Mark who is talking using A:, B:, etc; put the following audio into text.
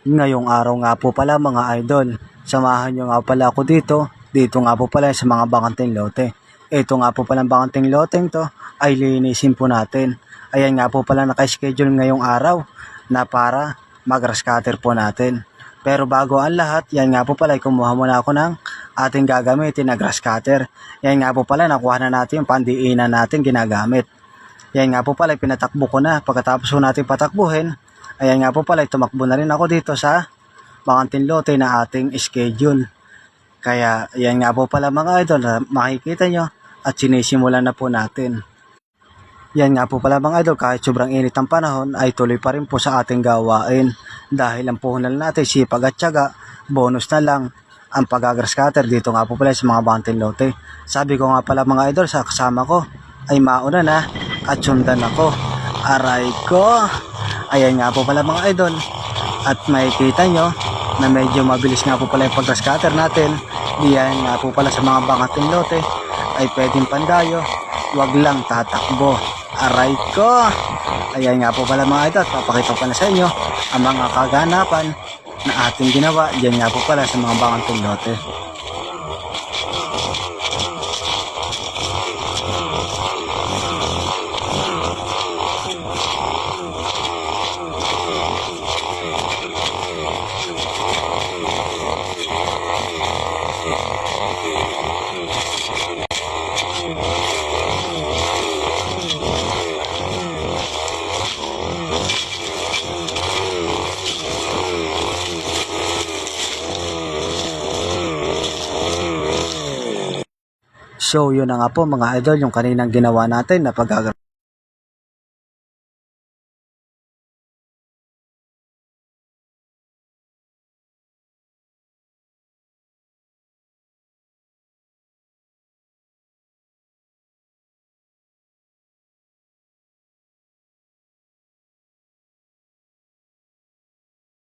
A: Ngayong araw nga po pala mga idol, samahan nyo nga pala ako dito nga po pala sa mga bakanting lote. Ito nga po pala bakanting loteng to ay linisin po natin. Ayan nga po pala naka-schedule ngayong araw na para mag-grass cutter po natin. Pero bago ang lahat, yan nga po pala kumuha muna ako ng ating gagamitin na grass cutter. Yan nga po pala nakuha na natin yung pandiinan natin ginagamit. Yan nga po pala pinatakbo ko na. Pagkatapos ko natin patakbuhin, ayan nga po pala, tumakbo na rin ako dito sa bakanting lote na ating schedule. Kaya, ayan nga po pala mga idol, makikita nyo at sinisimulan na po natin. Yan nga po pala mga idol, kahit sobrang init ang panahon, ay tuloy pa rin po sa ating gawain. Dahil ang puhunan natin, sipag at tiyaga, bonus na lang ang pag-grass cutter dito nga po pala sa mga bakanting lote. Sabi ko nga pala mga idol, sa kasama ko ay mauna na at sundan ako. Aray ko! Ayan nga po pala mga idol, at makikita nyo na medyo mabilis nga po pala yung pag-grass cutter natin. Diyan nga po pala sa mga bakanting lote ay pwedeng pandayo, wag lang tatakbo. Aray ko! Ayan nga po pala mga idol, papakita ko na sa inyo ang mga kaganapan na ating ginawa diyan nga po pala sa mga bakanting lote. So yun na nga po mga idol, yung kaninang ginawa natin na pag